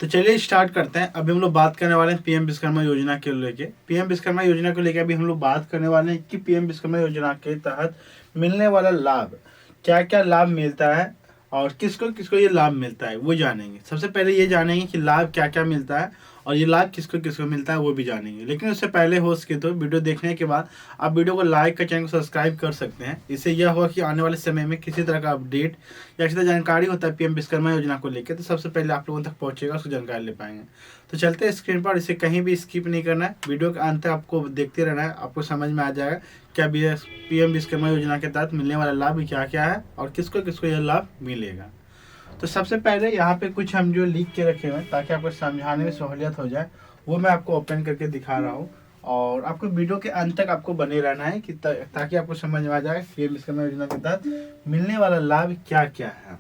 तो चलिए स्टार्ट करते हैं। अभी हम लोग बात करने वाले हैं पीएम विश्वकर्मा योजना के लेके। पीएम विश्वकर्मा योजना को लेके अभी हम लोग बात करने वाले हैं कि पीएम विश्वकर्मा योजना के तहत मिलने वाला लाभ, क्या क्या लाभ मिलता है और किसको किसको ये लाभ मिलता है वो जानेंगे। सबसे पहले ये जानेंगे कि लाभ क्या क्या मिलता है और ये लाभ किसको किसको मिलता है वो भी जानेंगे। लेकिन उससे पहले हो सके तो वीडियो देखने के बाद आप वीडियो को लाइक कर चैनल को सब्सक्राइब कर सकते हैं। इससे यह हुआ कि आने वाले समय में किसी तरह का अपडेट या किसी तरह जानकारी होता है पीएम विश्वकर्मा योजना को लेकर, तो सबसे पहले आप लोगों तक पहुंचेगा, उसको जानकारी ले पाएंगे। तो चलते हैं स्क्रीन पर, इसे कहीं भी स्किप नहीं करना है, वीडियो के अंत तक आपको देखते रहना है। आपको समझ में आ जाएगा क्या पीएम विश्वकर्मा योजना के तहत मिलने वाला लाभ क्या क्या है और किसको किसको यह लाभ मिलेगा। तो सबसे पहले यहाँ पे कुछ हम जो लिख के रखे हुए हैं ताकि आपको समझाने में सहूलियत हो जाए, वो मैं आपको ओपन करके दिखा रहा हूँ और आपको वीडियो के अंत तक आपको बने रहना है कि ताकि आपको समझ में आ जाए पीएम विश्वकर्मा योजना के तहत मिलने वाला लाभ क्या क्या है।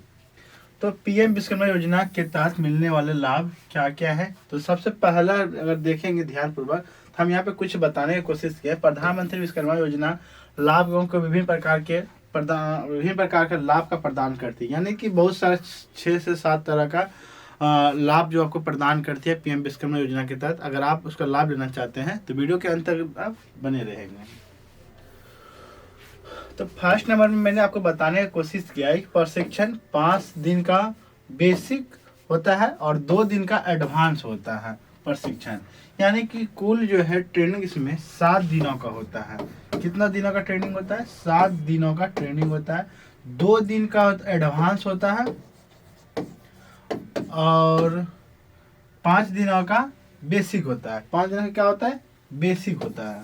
तो पीएम विश्वकर्मा योजना के तहत मिलने वाले लाभ क्या क्या है, तो सबसे पहला अगर देखेंगे ध्यानपूर्वक तो हम यहाँ पे कुछ बताने की कोशिश की है। प्रधानमंत्री विश्वकर्मा योजना लाभ को विभिन्न प्रकार का लाभ का प्रदान करती है, यानी कि बहुत सारे 6 से 7 तरह का लाभ जो आपको प्रदान करती है पीएम विश्वकर्मा योजना के तहत। अगर आप उसका लाभ लेना चाहते हैं तो वीडियो के अंत तक आप बने रहेंगे। तो फर्स्ट नंबर में मैंने आपको बताने की कोशिश किया है कि प्रशिक्षण 5 दिन का बेसिक होता है और 2 दिन का एडवांस होता है प्रशिक्षण, यानी कि कुल जो है ट्रेनिंग इसमें 7 दिनों का होता है। कितना दिनों का ट्रेनिंग होता है? 7 दिनों का ट्रेनिंग होता है। 2 दिन का एडवांस होता है और 5 दिनों का बेसिक होता है। 5 दिनों का क्या होता है? बेसिक होता है।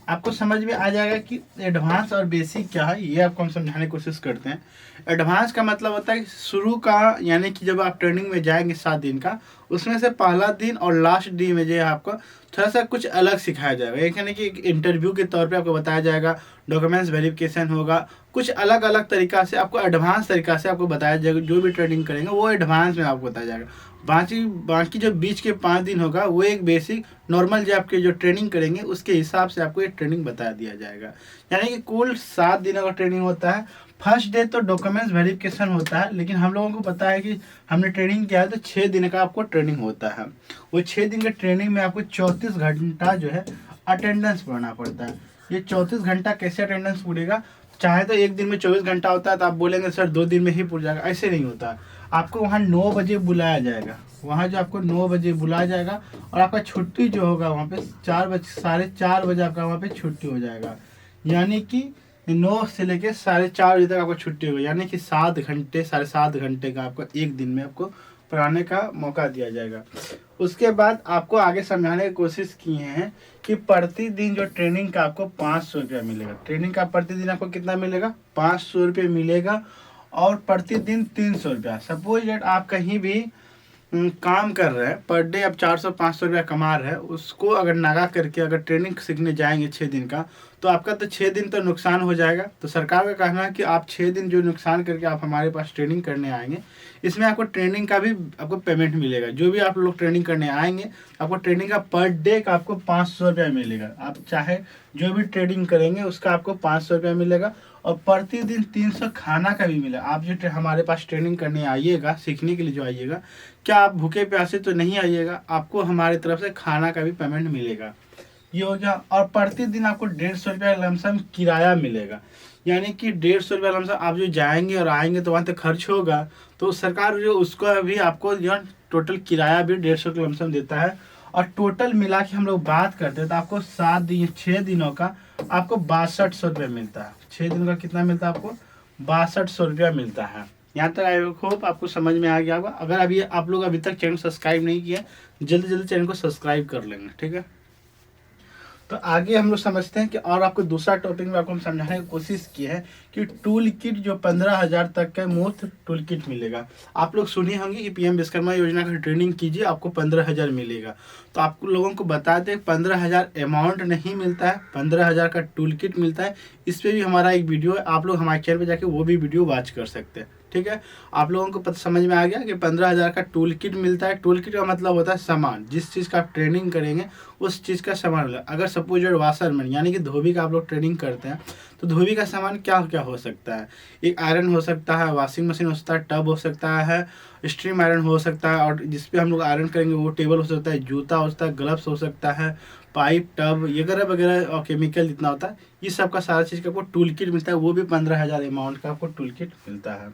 आपको समझ में आ जाएगा कि एडवांस और बेसिक क्या है, ये आपको हम समझाने की कोशिश करते हैं। एडवांस का मतलब होता है कि शुरू का, यानी कि जब आप ट्रेनिंग में जाएंगे 7 दिन का, उसमें से पहला दिन और लास्ट दिन में जो है आपको थोड़ा सा कुछ अलग सिखाया जाएगा। एक यानी कि इंटरव्यू के तौर पे आपको बताया जाएगा, डॉक्यूमेंट्स वेरिफिकेशन होगा, कुछ अलग अलग तरीका से आपको एडवांस तरीका से आपको बताया जाएगा। जो भी ट्रेनिंग करेंगे वो एडवांस में आपको बताया जाएगा। बाकी जो बीच के 5 दिन होगा वो एक बेसिक नॉर्मल जो आपके जो ट्रेनिंग करेंगे उसके हिसाब से आपको ये ट्रेनिंग बता दिया जाएगा। यानी कि कुल 7 दिनों का ट्रेनिंग होता है। फर्स्ट डे तो डॉक्यूमेंट्स वेरिफिकेशन होता है, लेकिन हम लोगों को पता है कि हमने ट्रेनिंग किया है तो 6 दिन का आपको ट्रेनिंग होता है। वो 6 दिन के ट्रेनिंग में आपको 34 घंटा जो है अटेंडेंस पढ़ना पड़ता है। ये 34 घंटा कैसे अटेंडेंस पूरेगा? चाहे तो एक दिन में 24 घंटा होता है तो आप बोलेंगे सर 2 दिन में ही पूर जाएगा, ऐसे नहीं होता। आपको वहाँ 9 बजे बुलाया जाएगा, वहाँ जो आपको 9 बजे बुलाया जाएगा और आपका छुट्टी जो होगा वहाँ पे 4 बजे आपका वहाँ पे छुट्टी हो जाएगा। यानी कि 9 से लेके 4:30 बजे तक आपको छुट्टी होगी, यानी कि 7 घंटे 7.5 घंटे का आपको एक दिन में आपको पढ़ाने का मौका दिया जाएगा। उसके बाद आपको आगे समझाने की कोशिश किए हैं कि प्रतिदिन जो ट्रेनिंग का आपको 500 रुपया मिलेगा। ट्रेनिंग का प्रतिदिन आपको कितना मिलेगा? 500 रुपये मिलेगा और प्रतिदिन 300 रुपया। सपोज डेट आप कहीं भी काम कर रहे हैं, पर डे आप 400-500 रुपया कमा रहे हैं, उसको अगर नागा करके अगर ट्रेनिंग सीखने जाएंगे 6 दिन का, तो आपका तो 6 दिन तो नुकसान हो जाएगा। तो सरकार का कहना है कि आप 6 दिन जो नुकसान करके आप हमारे पास ट्रेनिंग करने आएंगे, इसमें आपको ट्रेनिंग का भी आपको पेमेंट मिलेगा। जो भी आप लोग ट्रेनिंग करने आएंगे आपको ट्रेनिंग का पर डे का आपको 500 रुपया मिलेगा। आप चाहे जो भी ट्रेनिंग करेंगे उसका आपको 500 रुपया मिलेगा और प्रतिदिन 300 खाना का भी मिलेगा। आप जो हमारे पास ट्रेनिंग करने आइएगा, सीखने के लिए जो आइएगा, क्या आप भूखे प्यासे तो नहीं आइएगा, आपको हमारे तरफ से खाना का भी पेमेंट मिलेगा। ये हो गया। और प्रतिदिन आपको 150 रुपया लमसम किराया मिलेगा, यानी कि 150 रुपया लमसम आप जो जाएंगे और आएंगे तो वहाँ तक खर्च होगा, तो सरकार जो उसका भी आपको जो टोटल किराया भी 150 का लमसम देता है। और टोटल मिला के हम लोग बात करते हैं तो आपको 6 दिनों का आपको 6200 रुपया मिलता है। 6 दिन का कितना मिलता है आपको? 6200 रुपया मिलता है। यहाँ तक आई होप आपको समझ में आ गया होगा। अगर अभी आप लोग अभी तक चैनल सब्सक्राइब नहीं किया, जल्दी जल्दी चैनल को सब्सक्राइब कर लेंगे, ठीक है। तो आगे हम लोग समझते हैं कि और आपको दूसरा टॉपिक में आपको हम समझाने की कोशिश की है कि टूल किट जो 15,000 तक का मुफ्त टूल किट मिलेगा। आप लोग सुने होंगे कि पीएम विश्वकर्मा योजना का ट्रेनिंग कीजिए आपको 15,000 मिलेगा। तो आप लोगों को बता दें 15,000 अमाउंट नहीं मिलता है, 15,000 का टूल किट मिलता है। इस पर भी हमारा एक वीडियो है, आप लोग हमारे चैनल पर जाके वो भी वीडियो वॉच कर सकते हैं, ठीक है। आप लोगों को पता समझ में आ गया कि 15,000 का टूल किट मिलता है। टूल किट का मतलब होता है सामान, जिस चीज़ का आप ट्रेनिंग करेंगे उस चीज़ का सामान। अगर सपोज वाशरमैन यानी कि धोबी का आप लोग ट्रेनिंग करते हैं तो धोबी का सामान क्या क्या क्या हो सकता है। एक आयरन हो सकता है, वॉशिंग मशीन हो सकता है, टब हो सकता है, स्ट्रीम आयरन हो सकता है, और जिस पे हम लोग आयरन करेंगे वो टेबल हो सकता है, जूता हो सकता है, ग्लव्स हो सकता है, पाइप, टब वगैरह वगैरह, और केमिकल जितना होता है, ये सब का सारा चीज़ का आपको टूल किट मिलता है। वो भी 15,000 अमाउंट का आपको टूल किट मिलता है।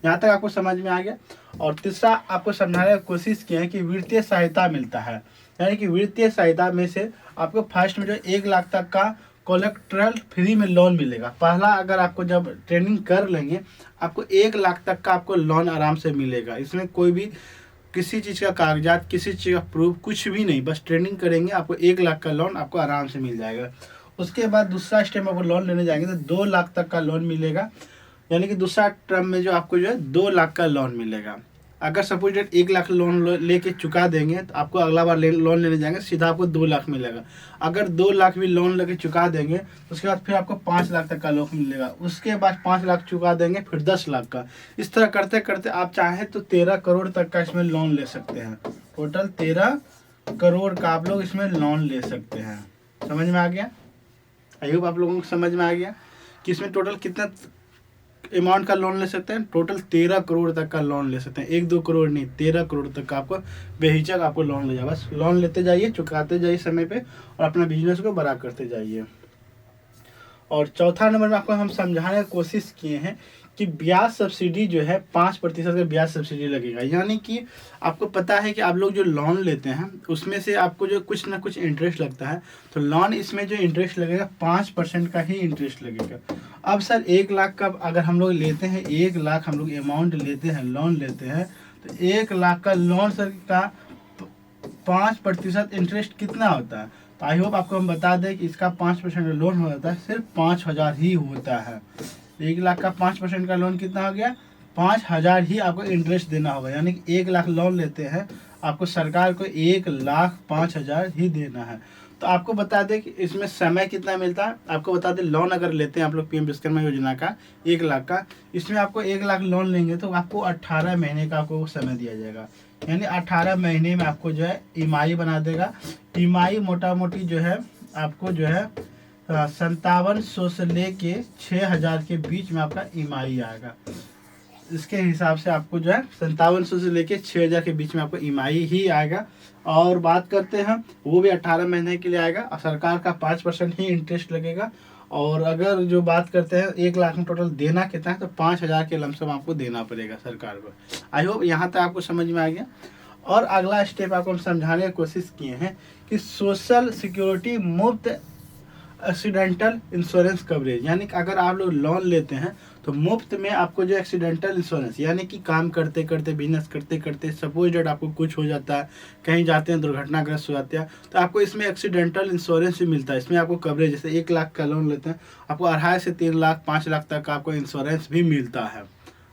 यहाँ तक आपको समझ में आ गया। और तीसरा आपको समझाने की कोशिश की है कि वित्तीय सहायता मिलता है, यानी कि वित्तीय सहायता में से आपको फर्स्ट में जो 1 लाख तक का कोलेक्ट्रल फ्री में लोन मिलेगा। पहला अगर आपको जब ट्रेनिंग कर लेंगे आपको 1 लाख तक का आपको लोन आराम से मिलेगा। इसमें कोई भी किसी चीज़ का कागजात, किसी चीज़ का प्रूफ कुछ भी नहीं, बस ट्रेनिंग करेंगे आपको 1 लाख का लोन आपको आराम से मिल जाएगा। उसके बाद दूसरा स्टेप आपको लोन लेने जाएंगे तो 2 लाख तक का लोन मिलेगा, यानी कि दूसरा टर्म में जो आपको जो है 2 लाख का लोन मिलेगा। अगर सपोज 1 लाख लोन लेके चुका देंगे तो आपको अगला बार लोन लेने जाएंगे सीधा आपको 2 लाख मिलेगा। अगर 2 लाख भी लोन लेके चुका देंगे तो उसके बाद फिर आपको 5 लाख तक का लोन मिलेगा। उसके बाद 5 लाख चुका देंगे फिर 10 लाख का। इस तरह करते करते आप चाहें तो 13 करोड़ तक का इसमें लोन ले सकते हैं। टोटल 13 करोड़ का आप लोग इसमें लोन ले सकते हैं। समझ में आ गया? आई होप आप लोगों को समझ में आ गया कि इसमें टोटल कितना अमाउंट का लोन ले सकते हैं। टोटल 13 करोड़ तक का लोन ले सकते हैं, 1-2 करोड़ नहीं, 13 करोड़ तक का आपको बेहिचक आपको लोन ले जाए। बस लोन लेते जाइए, चुकाते जाइए समय पे, और अपना बिजनेस को बड़ा करते जाइए। और चौथा नंबर में आपको हम समझाने की कोशिश किए हैं कि ब्याज सब्सिडी जो है 5% का ब्याज सब्सिडी लगेगा। यानी कि आपको पता है कि आप लोग जो लोन लेते हैं उसमें से आपको जो कुछ ना कुछ इंटरेस्ट लगता है, तो लोन इसमें जो इंटरेस्ट लगेगा 5% का ही इंटरेस्ट लगेगा। अब सर 1 लाख का अगर हम लोग लेते हैं, 1 लाख हम लोग अमाउंट लेते हैं, लोन लेते हैं, तो 1 लाख का लोन सर का 5% इंटरेस्ट कितना होता है? तो आई होप आपको हम बता दें कि इसका 5% लोन हो जाता है सिर्फ 5,000 ही होता है। 1 लाख का 5% का लोन कितना हो गया? 5,000 ही आपको इंटरेस्ट देना होगा। यानी कि 1 लाख लोन लेते हैं आपको सरकार को 1,05,000 ही देना है। तो आपको बता दें कि इसमें समय कितना मिलता है। आपको बता दें लोन अगर लेते हैं आप लोग पीएम विश्वकर्मा योजना का 1 लाख का, इसमें आपको 1 लाख लोन लेंगे तो आपको 18 महीने का आपको समय दिया जाएगा। यानी 18 महीने में आपको जो है ईएमआई बना देगा। ईएमआई मोटा मोटी जो है आपको जो है 5700 से लेके 6,000 के बीच में आपका ईएमआई आएगा। इसके हिसाब से आपको जो है 5700 से लेके 6,000 के बीच में आपको ईएमआई ही आएगा। और बात करते हैं वो भी 18 महीने के लिए आएगा, और सरकार का 5% ही इंटरेस्ट लगेगा। और अगर जो बात करते हैं 1 लाख में टोटल देना कितना है, तो 5,000 के लमसम आपको देना पड़ेगा सरकार को। आई होप यहाँ तक आपको समझ में आ गया। और अगला स्टेप आपको हम समझाने की कोशिश किए हैं कि सोशल सिक्योरिटी मुफ्त एक्सीडेंटल इंश्योरेंस कवरेज, यानी कि अगर आप लोग लोन लेते हैं तो मुफ्त में आपको जो एक्सीडेंटल इंश्योरेंस, यानी कि काम करते करते, बिजनेस करते करते सपोज डेट आपको कुछ हो जाता है, कहीं जाते हैं दुर्घटनाग्रस्त हो जाते हैं, तो आपको इसमें एक्सीडेंटल इंश्योरेंस भी मिलता है। इसमें आपको कवरेज, जैसे 1 लाख का लोन लेते हैं आपको 2.5 से 3 लाख 5 लाख तक का आपको इंश्योरेंस भी मिलता है।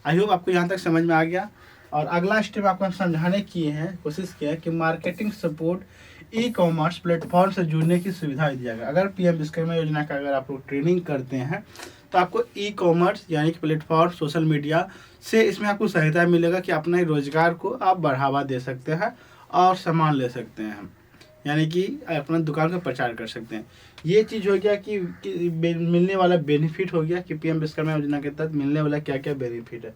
आई होप आपको यहाँ तक समझ में आ गया। और अगला स्टेप आपको हम समझाने किए हैं, कोशिश किया है कि मार्केटिंग सपोर्ट ई-कॉमर्स प्लेटफॉर्म से जुड़ने की सुविधा दी जाएगा। अगर पीएम विश्वकर्मा योजना का अगर आप लोग ट्रेनिंग करते हैं तो आपको ई-कॉमर्स यानी कि प्लेटफॉर्म, सोशल मीडिया से इसमें आपको सहायता मिलेगा कि अपने रोजगार को आप बढ़ावा दे सकते हैं और सामान ले सकते हैं, यानी कि अपना दुकान का प्रचार कर सकते हैं। ये चीज़ हो गया कि मिलने वाला बेनिफिट हो गया कि पीएम विश्वकर्मा योजना के तहत मिलने वाला क्या क्या बेनिफिट है।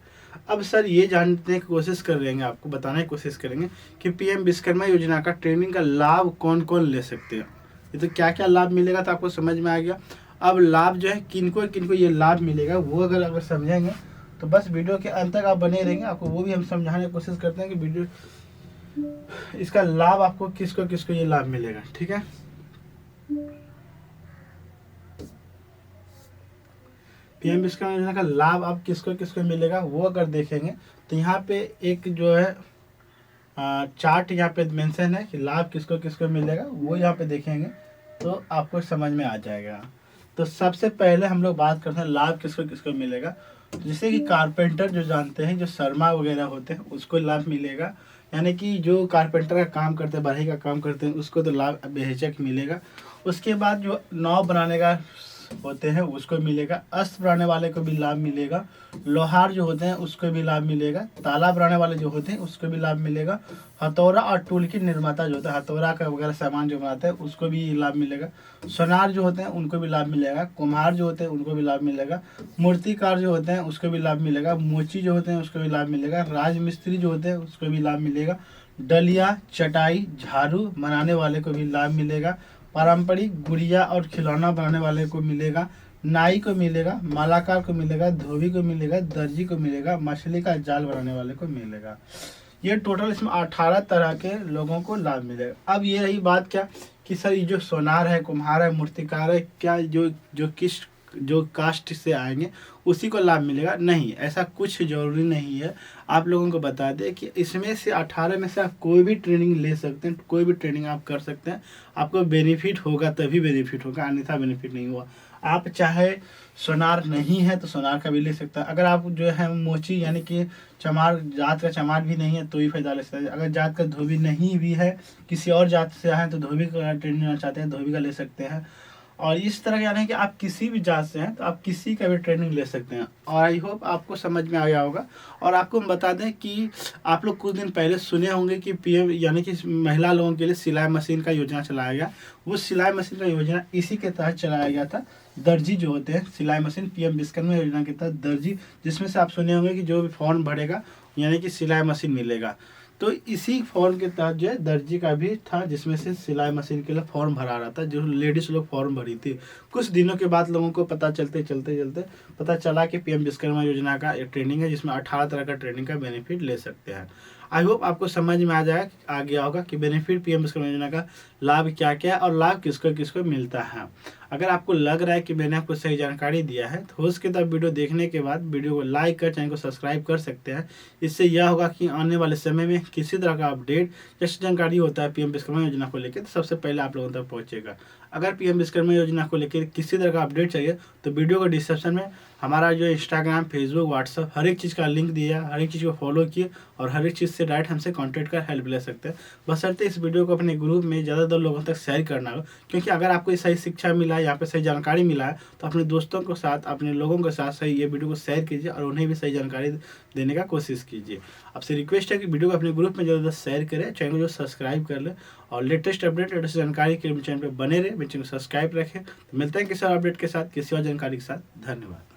अब सर ये जानने की कोशिश कर रहे हैं, आपको बताने की कोशिश करेंगे कि पीएम विश्वकर्मा योजना का ट्रेनिंग का लाभ कौन कौन ले सकते हैं। ये तो क्या क्या लाभ मिलेगा तो आपको समझ में आ गया। अब लाभ जो है किनको ये लाभ मिलेगा वो अगर समझेंगे तो बस वीडियो के अंत तक आप बने रहेंगे। आपको वो भी हम समझाने की कोशिश करते हैं कि वीडियो इसका लाभ आपको किसको किसको ये लाभ मिलेगा। ठीक है, पीएम विश्वकर्मा योजना का लाभ आप किसको किसको मिलेगा वो अगर देखेंगे तो यहाँ पे एक जो है चार्ट यहाँ पे मेंशन है कि लाभ किसको किसको मिलेगा, वो यहाँ पे देखेंगे तो आपको समझ में आ जाएगा। तो सबसे पहले हम लोग बात करते हैं लाभ किसको किसको मिलेगा। तो जैसे कि कारपेंटर जो जानते हैं, जो शर्मा वगैरह होते हैं, उसको लाभ मिलेगा। यानी कि जो कारपेंटर का काम करते हैं, बढ़ई का काम करते हैं, उसको तो लाभ बेहिचक मिलेगा। उसके बाद जो नाव बनाने का होते हैं उसको मिलेगा, अस्त्र बनाने वाले को भी लाभ मिलेगा, लोहार जो होते हैं उसको भी लाभ मिलेगा, ताला बनाने वाले जो होते हैं उसको भी लाभ मिलेगा, हथौड़ा और टूल की निर्माता जो होता है हथौड़ा का वगैरह सामान जो बनाते हैं उसको भी लाभ मिलेगा, सोनार जो होते हैं उनको भी लाभ मिलेगा, कुम्हार जो होते हैं उनको भी लाभ मिलेगा, मूर्तिकार जो होते हैं उसको भी लाभ मिलेगा, मोची जो होते हैं उसको भी लाभ मिलेगा, राजमिस्त्री जो होते हैं उसको भी लाभ मिलेगा, डलिया चटाई झाड़ू बनाने वाले को भी लाभ मिलेगा, पारंपरिक गुड़िया और खिलौना बनाने वाले को मिलेगा, नाई को मिलेगा, मालाकार को मिलेगा, धोबी को मिलेगा, दर्जी को मिलेगा, मछली का जाल बनाने वाले को मिलेगा। ये टोटल इसमें 18 तरह के लोगों को लाभ मिलेगा। अब ये रही बात क्या कि सर ये जो सोनार है, कुम्हार है, मूर्तिकार है, क्या जो कास्ट से आएंगे उसी को लाभ मिलेगा? नहीं, ऐसा कुछ जरूरी नहीं है। आप लोगों को बता दें कि इसमें से 18 में से आप कोई भी ट्रेनिंग ले सकते हैं, कोई भी ट्रेनिंग आप कर सकते हैं, आपको बेनिफिट होगा तभी बेनिफिट होगा, अन्यथा बेनिफिट नहीं हुआ। आप चाहे सोनार नहीं है तो सोनार का भी ले सकते हैं, अगर आप जो है मोची यानी कि चमार जात का चमार भी नहीं है तो भी फायदा ले सकते हैं, अगर जात का धोबी नहीं भी है किसी और जात से आए तो धोबी का ट्रेनिंग लेना चाहते हैं धोबी का ले सकते हैं। और इस तरह यानी है कि आप किसी भी जात से हैं तो आप किसी का भी ट्रेनिंग ले सकते हैं। और आई होप आपको समझ में आ गया होगा। और आपको हम बता दें कि आप लोग कुछ दिन पहले सुने होंगे कि पीएम यानी कि महिला लोगों के लिए सिलाई मशीन का योजना चलाया गया। वो सिलाई मशीन का योजना इसी के तहत चलाया गया था। दर्जी जो होते हैं सिलाई मशीन पीएम विश्वकर्मा योजना के तहत दर्जी, जिसमें से आप सुने होंगे कि जो भी फॉर्म भरेगा यानी कि सिलाई मशीन मिलेगा। तो इसी फॉर्म के तहत जो है दर्जी का भी था, जिसमें से सिलाई मशीन के लिए फॉर्म भरा रहा था, जो लेडीज लोग फॉर्म भरी थी। कुछ दिनों के बाद लोगों को पता चलते पता चला कि पीएम विश्वकर्मा योजना का एक ट्रेनिंग है जिसमें 18 तरह का ट्रेनिंग का बेनिफिट ले सकते हैं। आई होप आपको समझ में आ गया होगा कि बेनिफिट पीएम विश्वकर्मा योजना का लाभ क्या क्या है और लाभ किसको किसको मिलता है। अगर आपको लग रहा है कि मैंने आपको सही जानकारी दिया है तो हो सके तो वीडियो देखने के बाद वीडियो को लाइक कर चैनल को सब्सक्राइब कर सकते हैं। इससे यह होगा कि आने वाले समय में किसी तरह का अपडेट जैसे जानकारी होता है पीएम विश्वकर्मा योजना को लेकर तो सबसे पहले आप लोगों तक पहुंचेगा। अगर पीएम विश्वकर्मा योजना को लेकर किसी तरह का अपडेट चाहिए तो वीडियो को डिस्क्रिप्शन में हमारा जो इंस्टाग्राम फेसबुक व्हाट्सअप हर एक चीज़ का लिंक दिया, हर एक चीज़ को फॉलो किए और हर एक चीज़ से डायरेक्ट हमसे कॉन्टैक्ट कर हेल्प ले सकते हैं। बशर्ते इस वीडियो को अपने ग्रुप में ज़्यादातर लोगों तक शेयर करना हो, क्योंकि अगर आपको सही शिक्षा मिला है यहाँ पे सही जानकारी मिला है तो अपने दोस्तों के साथ अपने लोगों के साथ सही ये वीडियो को शेयर कीजिए और उन्हें भी सही जानकारी देने का कोशिश कीजिए। आपसे रिक्वेस्ट है कि वीडियो को अपने ग्रुप में ज़्यादा शेयर करें, चैनल को जो सब्सक्राइब कर ले और लेटेस्ट अपडेट लेटेस्ट जानकारी के लिए चैनल पर बने रहे, मेरे चैनल को सब्सक्राइब रखें। तो मिलते हैं किसी और अपडेट के साथ किसी और जानकारी के साथ। धन्यवाद।